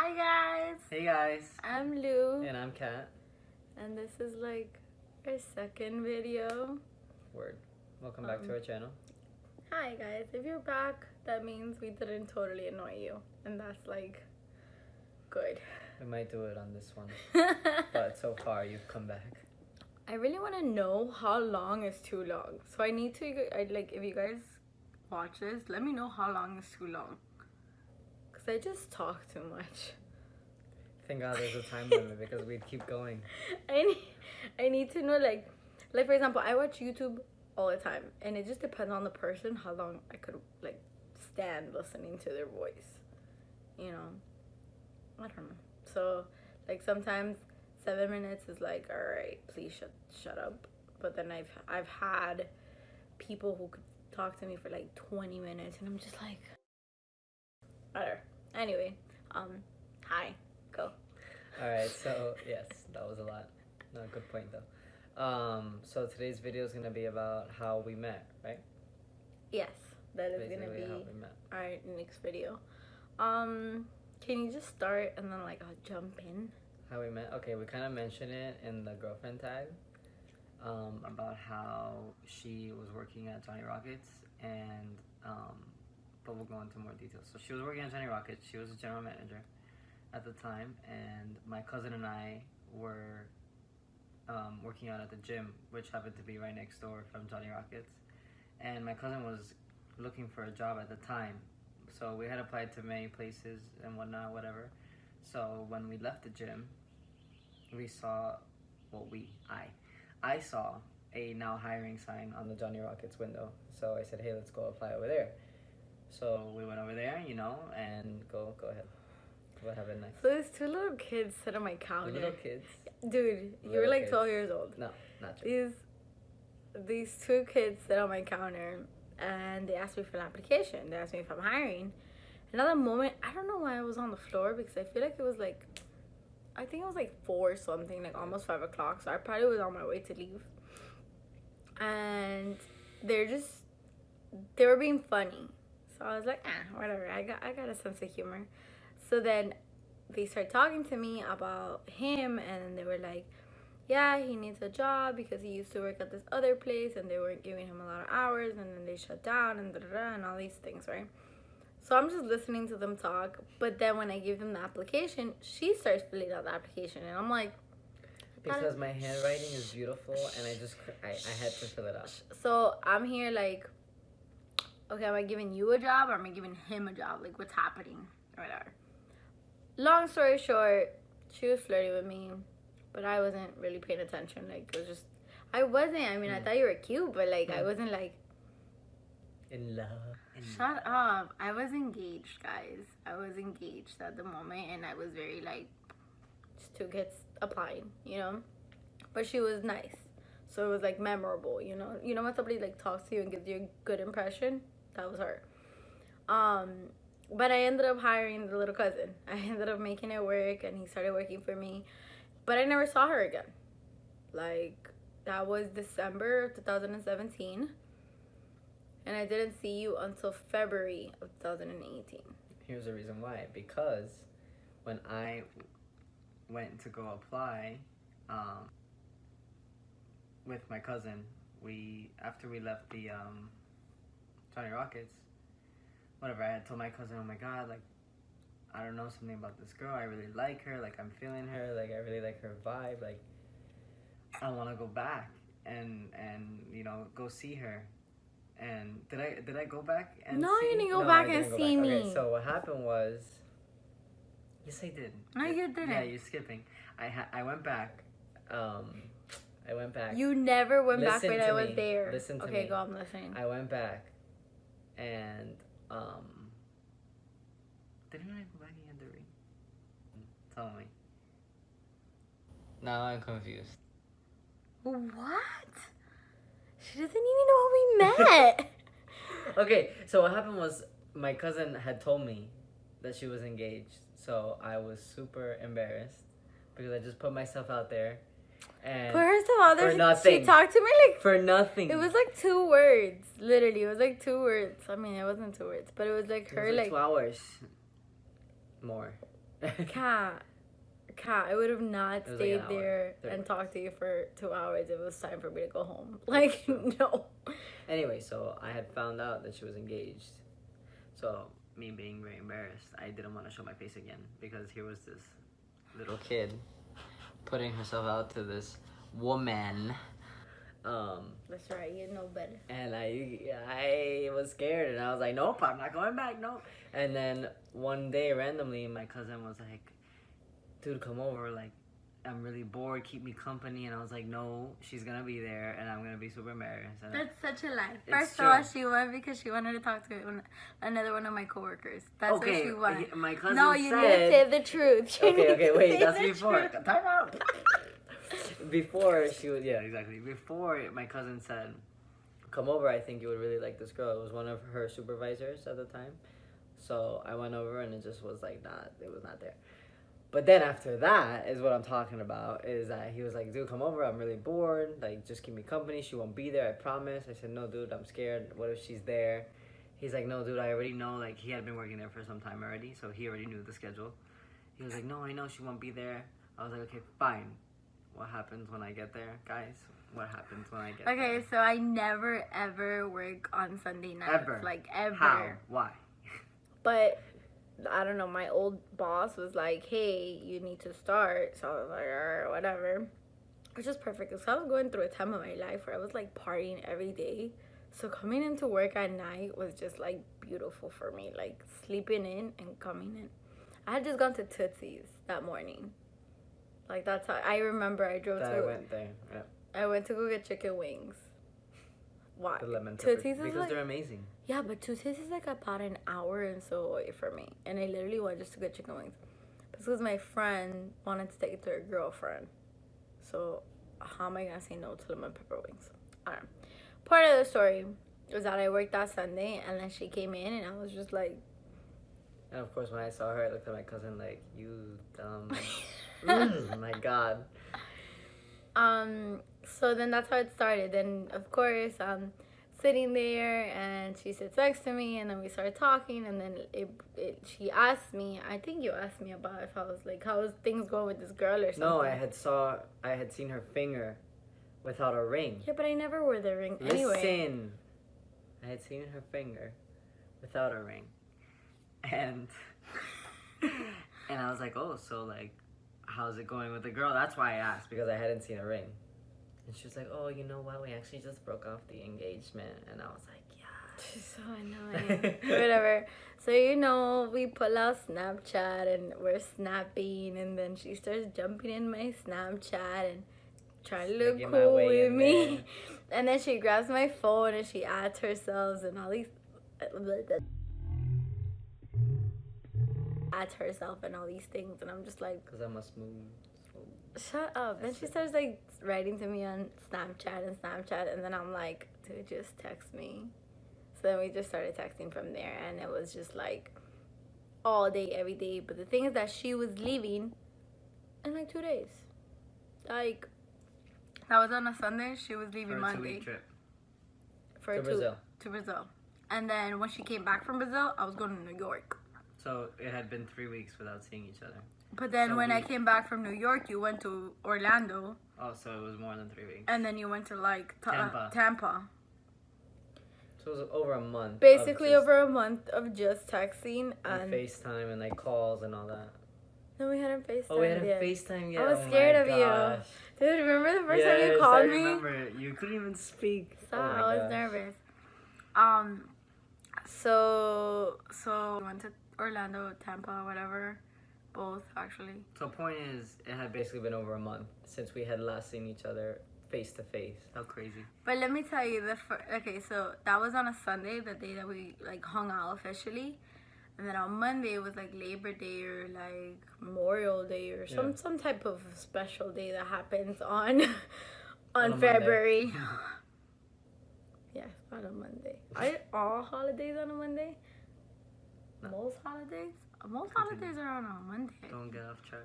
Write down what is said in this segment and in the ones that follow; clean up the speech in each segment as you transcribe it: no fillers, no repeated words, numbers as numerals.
Hi guys! Hey guys! I'm Lou. And I'm Kat. And this is like our second video. Word. Welcome back to our channel. Hi guys, if you're back, that means we didn't totally annoy you. And that's like good. We might do it on this one. But so far you've come back. I really want to know how long is too long. So I need to, if you guys watch this, let me know how long is too long. Because I just talk too much. Thank God there's a time limit because we'd keep going. I need to know, like for example, I watch YouTube all the time. And it just depends on the person how long I could, stand listening to their voice. You know? I don't know. So, sometimes 7 minutes is like, all right, please shut up. But then I've had people who could talk to me for 20 minutes, and I'm just like, whatever. Anyway, hi, go. All right, so yes, that was a lot. No, good point though. So today's video is gonna be about how we met, right? Yes, that is Basically gonna be how we met. our next video. Can you just start and then I'll jump in? How we met? Okay, we kind of mentioned it in the girlfriend tag. About how she was working at Johnny Rockets, and but we'll go into more details. So she was working at Johnny Rockets. She was a general manager at the time, and my cousin and I were working out at the gym, which happened to be right next door from Johnny Rockets. And my cousin was looking for a job at the time, so we had applied to many places and whatnot, whatever. So when we left the gym, we saw, I saw a now hiring sign on the Johnny Rockets window. So I said, hey, let's go apply over there. So we went over there, and go ahead. What happened next? So there's two little kids sit on my counter. Little kids? Dude, you were Little 12 kids. years old. No, not true. These two kids sit on my counter, and they asked me for an application. They asked me if I'm hiring. Another moment, I don't know why I was on the floor, because I feel like it was I think it was 4 something, almost 5 o'clock. So I probably was on my way to leave. And they were being funny. So I was like, whatever. I got a sense of humor. So then they started talking to me about him, and they were like, yeah, he needs a job because he used to work at this other place and they weren't giving him a lot of hours, and then they shut down and and all these things, right? So I'm just listening to them talk, but then when I give them the application, she starts filling out the application, and I'm like, because my handwriting is beautiful, and I had to fill it out. So I'm here okay, am I giving you a job or am I giving him a job? What's happening or whatever. Long story short, she was flirting with me, but I wasn't really paying attention. It was just, I thought you were cute, but I wasn't in love. Shut up. I was engaged, guys. I was engaged at the moment, and I was very just 2 kids applying, But she was nice. So it was memorable, You know when somebody talks to you and gives you a good impression? That was her. But I ended up hiring the little cousin. I ended up making it work, and he started working for me. But I never saw her again. That was December of 2017. And I didn't see you until February of 2018. Here's the reason why. Because when I went to go apply with my cousin, after we left the Johnny Rockets, whatever, I had told my cousin, oh my God, I don't know, something about this girl. I really like her. I'm feeling her. I really like her vibe. I want to go back and go see her. And did I go back and No, see? you didn't go back and see me. Okay, so what happened was, yes, I did. No, you didn't. Yeah, you're skipping. I went back. I went back. You never went back when I was me. there. Listen to me. Okay, go, I'm listening. I went back, and didn't I go back again, Doreen? Tell me. Now I'm confused. What? She doesn't even know how we met. Okay, so what happened was my cousin had told me that she was engaged, so I was super embarrassed because I just put myself out there. And put herself out there. For nothing. She talked to me for nothing. It was 2 words, literally. It was 2 words. I mean, it wasn't 2 words, but it was her it was 2 hours more. Cat, I would have not It was like stayed an hour, there 30 and minutes. talked to you for 2 hours. It was time for me to go home. Like, True. no. Anyway, so I had found out that she was engaged. So, me being very embarrassed, I didn't want to show my face again because here was this little kid putting herself out to this woman. That's right, you know better. And I was scared, and I was like, nope, I'm not going back, nope. And then one day, randomly, my cousin was like, dude, come over, like, I'm really bored, keep me company. And I was like, no, she's gonna be there, and I'm gonna be super embarrassed. And That's such a lie. It's First of all, true. she went because she wanted to talk to another one of my coworkers. That's what okay, she went. my cousin No, said... you need to say the truth. You need Okay, to wait, say that's the before. truth. Time out. Before she was, yeah, exactly. Before my cousin said, come over, I think you would really like this girl. It was one of her supervisors at the time. So I went over, and it just was like it was not there. But then after that is what I'm talking about, is that he was like, dude, come over, I'm really bored, like, just keep me company, she won't be there, I promise. I said, no, dude, I'm scared, what if she's there? He's like, no, dude, I already know, like, he had been working there for some time already, so he already knew the schedule. He was like, no, I know she won't be there. I was like, okay, fine. What happens when I get there, guys? What happens when I get there? Okay, so I never ever work on Sunday nights. Ever? Like, ever. How? Why? But I don't know, my old boss was like, hey, you need to start. So I was like, alright, whatever. Which is perfect because I was going through a time of my life where I was like partying every day. So coming into work at night was just like beautiful for me. Like sleeping in and coming in. I had just gone to Tootsie's that morning. Like that's how I remember I drove That to. I went there. Yeah. I went to go get chicken wings. Why? The lemon pepper. Tootsie's is Because like, they're amazing. yeah, but Tootsie's is like about an hour and so away from me. And I literally went just to get chicken wings. Because my friend wanted to take it to her girlfriend. So how am I going to say no to lemon pepper wings? I don't know. Part of the story was that I worked that Sunday and then she came in and I was just like... And of course, when I saw her, I looked at my cousin like, you dumb... my God. So then that's how it started. Then of course sitting there and she sits next to me and then we started talking and then she asked me, I think you asked me about if I was like, how was things going with this girl or something. No, I had seen her finger without a ring. Yeah, but I never wore the ring anyway. Listen, I had seen her finger without a ring, and I was like, oh, so like, how's it going with the girl? That's why I asked, because I hadn't seen a ring. And she was like, oh, you know what? We actually just broke off the engagement. And I was like, yeah. She's so annoying. Whatever. So, you know, we pull out Snapchat and we're snapping. And then she starts jumping in my Snapchat and trying to look Making my cool way with in me. there. And then she grabs my phone and she adds herself and all these... Adds herself and all these things. And I'm just like... Because I'm a smooth... Shut up. Then she starts like writing to me on Snapchat, and then I'm like, dude, just text me. So then we just started texting from there, and it was just like all day, every day. But the thing is that she was leaving in like 2 days. Like, that was on a Sunday. She was leaving For a Monday. 2-week trip. To Brazil. To Brazil. And then when she came back from Brazil, I was going to New York. So it had been 3 weeks without seeing each other. But then So when I came back from New York, you went to Orlando. Oh, so it was more than 3 weeks. And then you went to like Tampa. Tampa. So it was over a month. Basically over a month of just texting and FaceTime and like calls and all that. No, we hadn't FaceTime. Oh, we hadn't yet. FaceTime yet. I was Oh scared my of gosh. you. Dude, remember the first time Yes, you called I me? remember. You couldn't even speak. So Oh my I was gosh. nervous. So we went to Orlando, Tampa, whatever. Both, actually. So point is, it had basically been over a month since we had last seen each other face to face. How crazy. But let me tell you, okay, so that was on a Sunday, the day that we like hung out officially. And then on Monday, it was like Labor Day or like Memorial Day or some type of special day that happens on February. Yeah, on a Monday. Are all holidays on a Monday? No. Most holidays? Most holidays are on a Monday. Don't get off track.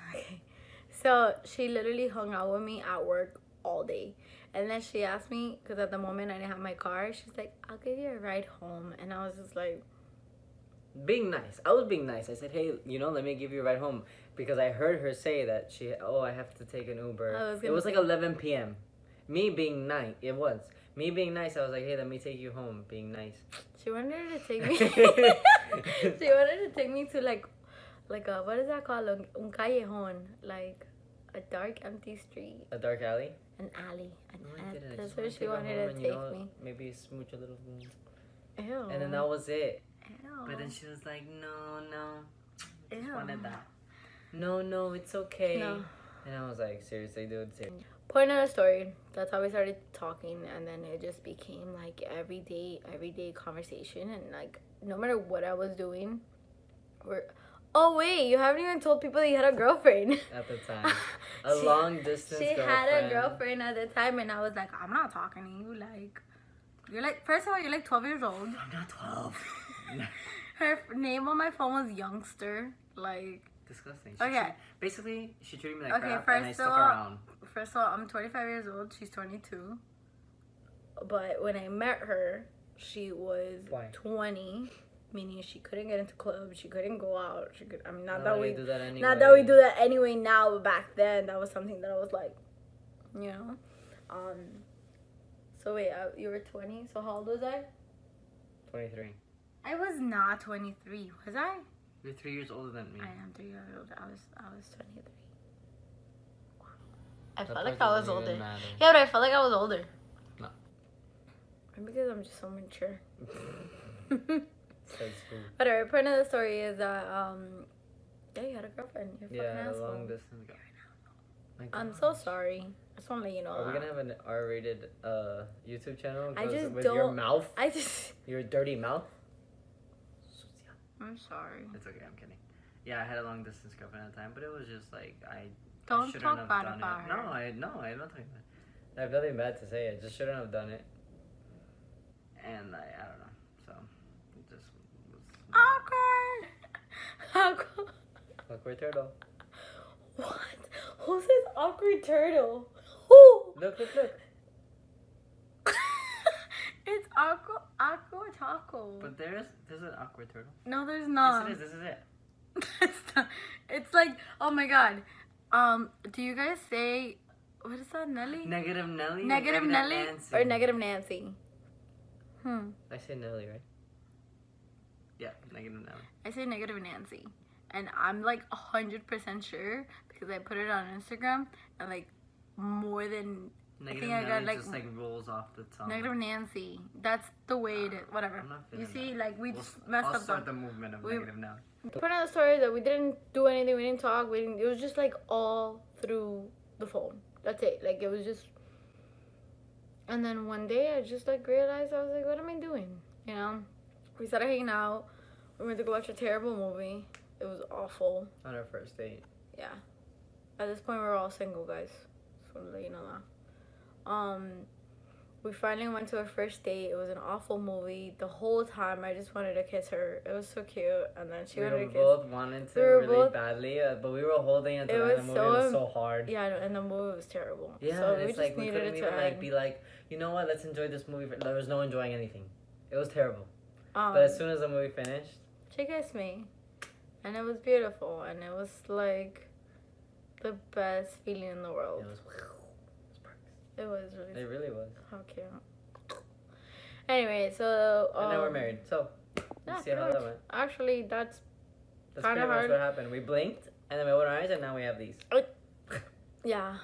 Okay. So she literally hung out with me at work all day. And then she asked me, because at the moment I didn't have my car, she's like, I'll give you a ride home. And I was just like, being nice. I was being nice. I said, hey, let me give you a ride home. Because I heard her say that I have to take an Uber. It was like 11 p.m. Me being nice. It was. Me being nice, I was like, hey, let me take you home. Being nice. She wanted to take me. She wanted to take me to like a, what is that called? Un callejon. Like a dark, empty street. A dark alley? An alley. That's where where she wanted to take me. Maybe smooch a little. Ew. And then that was it. Ew. But then she was like, no. Just Ew. wanted that. No, it's okay. No. And I was like, seriously, dude. Point of the story. That's how we started talking, and then it just became like everyday conversation, and like no matter what I was doing, oh wait, you haven't even told people that you had a girlfriend. At the time. A long distance She girlfriend. had a girlfriend at the time, and I was like, I'm not talking to you. Like, you're like, first of all, you're like 12 years old. I'm not 12. Her name on my phone was Youngster. Like, disgusting. Basically, she treated me like crap, and I stuck around. First of all, I'm 25 years old. She's 22. But when I met her, she was 20, meaning she couldn't get into clubs. She couldn't go out. Not that we do that anyway now, but back then that was something that I was like, So wait, you were 20. So how old was I? 23. I was not 23. Was I? You're 3 years older than me. I am 3 years older. I was 23. I felt like I was older. Yeah, but I felt like I was older. No. Maybe because I'm just so mature. Says who? Whatever. Point of the story is that yeah, you had a girlfriend. You're fucking asshole. Long distance girl. I'm so sorry. I just want to let you know. Are we gonna have an R-rated YouTube channel? I just with don't. Your mouth. Your dirty mouth. I'm sorry. It's okay. I'm kidding. Yeah, I had a long distance girlfriend at the time, but it was just like I Don't talk bad about her. No, I'm not talking about it. I have nothing bad to say. I just shouldn't have done it. And I don't know. So it just was awkward. Awkward turtle. What? Who says awkward turtle? Who? Look. It's aqua taco. But there's an awkward turtle. No, there's not. Yes, it is. This is it. It's like, oh my god. Do you guys say, what is that, Nelly? Negative Nelly? Negative Nelly? Nancy. Or Negative Nancy? I say Nelly, right? Yeah, Negative Nelly. I say Negative Nancy. And I'm like 100% sure because I put it on Instagram and like more than Negative I think Nelly I got like just like rolls off the tongue. Negative Nancy. That's the way it is. Whatever. You see, like we just messed up. I'll start the movement of Negative Nelly. Point of the story is that we didn't do anything. We didn't talk. It was just like all through the phone. That's it. Like it was just. And then one day I just like realized I was like, what am I doing? You know, we started hanging out. We went to go watch a terrible movie. It was awful. On our first date. Yeah. At this point, we're all single, guys. Just want to let you know that. We finally went to our first date. It was an awful movie. The whole time, I just wanted to kiss her. It was so cute. And then she wanted to kiss. We both wanted to really badly, but we were holding it. The movie was so hard. Yeah, and the movie was terrible. Yeah, so we just needed it to end. Be like, you know what? Let's enjoy this movie. There was no enjoying anything. It was terrible. But as soon as the movie finished, she kissed me. And it was beautiful, and it was like the best feeling in the world. It was really. It really was. How cute. Anyway, so. And now we're married. So. Yeah, see how that went. Actually, that's pretty much what happened. We blinked, and then we opened our eyes, and now we have these. Yeah.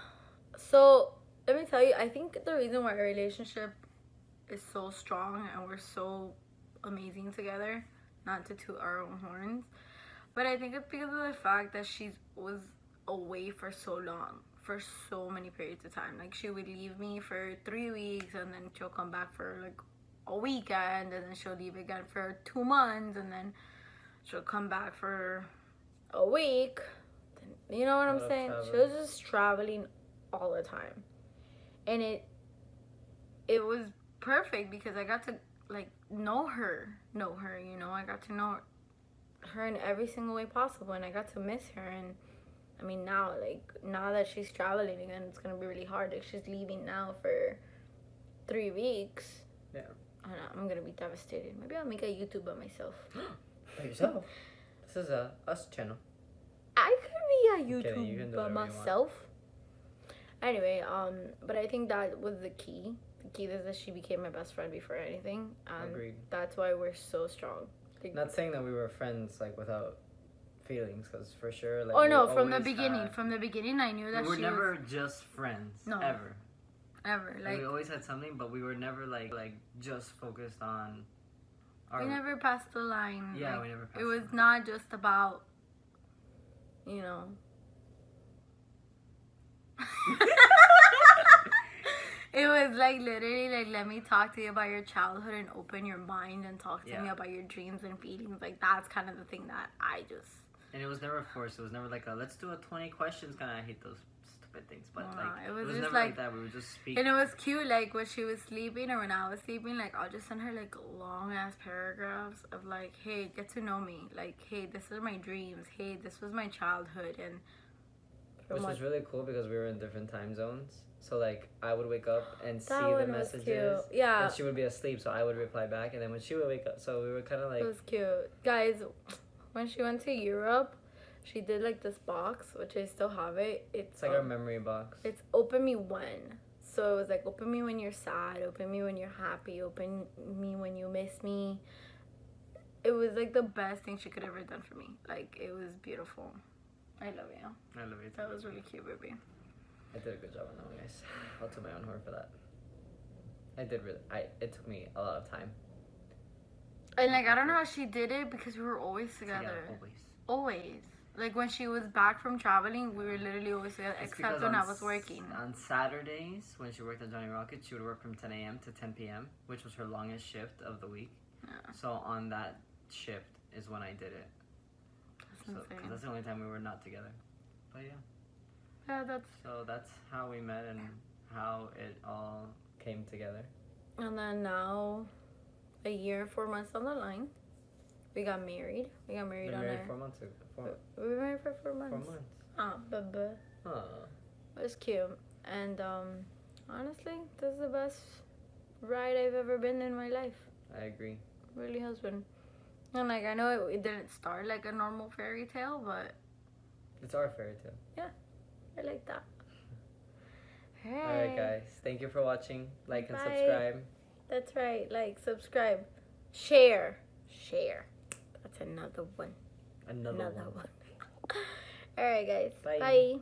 So let me tell you, I think the reason why our relationship is so strong and we're so amazing together, not to toot our own horns. But I think it's because of the fact that she was away for so long, for so many periods of time. Like, she would leave me for 3 weeks, and then she'll come back for, like, a weekend, and then she'll leave again for 2 months, and then she'll come back for a week. You know what I'm saying? She was just traveling all the time. And it was perfect because I got to, like, know her, you know? I got to know her in every single way possible, and I got to miss her. And I mean, now that she's traveling again, it's gonna be really hard. Like, she's leaving now for 3 weeks. Yeah. I'm gonna be devastated. Maybe I'll make a YouTube by myself. By yourself. This is a us channel. I could be on I'm kidding, you YouTube can do by whatever you want. myself. Anyway, but I think that was the key. The key is that she became my best friend before anything. Agreed. That's why we're so strong. Like, Not saying that we were friends like without feelings, because for sure. Like, oh we no, from the always beginning. had- From the beginning, I knew that we were she never was just friends. No. Ever. ever Like, like we always had something, but we were never like just focused on. Our, we never passed the line. Yeah, like, we never passed it was the line. not just about, you know. It was like literally like, let me talk to you about your childhood and open your mind and talk to me about your dreams and feelings. Like, that's kind of the thing that I just. And it was never forced. It was never like a let's do a 20 questions kind of. I hate those stupid things, but Nah, like it was never just like like- that. We would just speak. And it was cute, like when she was sleeping or when I was sleeping, like I'll just send her like long ass paragraphs of like, hey, get to know me. Like, hey, this is my dreams. Hey, this was my childhood. And Which was really cool because we were in different time zones. So like I would wake up and see that the one was messages. cute. Yeah, And she would be asleep, so I would reply back, and then when she would wake up, so we were kind of like. it was cute, guys. When she went to Europe, she did like this box, which I still have it. It's like our memory box. It's open me when. So it was like, open me when you're sad, open me when you're happy, open me when you miss me. It was like the best thing she could ever done for me. Like, it was beautiful. I love you. I love you too. That was really cute, baby. I did a good job on that one, guys. I'll toot my own horn for that. I did really. It took me a lot of time. And like, I don't know how she did it because we were always together. Always. Always. Like, when she was back from traveling, we were literally always together, It's except because when on I was working. On Saturdays, when she worked at Johnny Rockets, she would work from 10 a.m. to 10 p.m., which was her longest shift of the week. Yeah. So on that shift is when I did it. That's So, 'cause insane. that's the only time we were not together. But yeah. Yeah, that's. So that's how we met and how it all came together. And then now, a year, 4 months down the line, we got married. We got married Been on married our. 4 months ago. We were married for 4 months. 4 months. Ah, baby. Huh. It was cute. And honestly, this is the best ride I've ever been in my life. I agree. Really has been. And like, I know it didn't start like a normal fairy tale, but It's our fairy tale. I like that. Alright, guys. Thank you for watching. Like and Bye. subscribe. That's right. Like, subscribe, share. That's another one. Another one. All right, guys. Bye. Bye.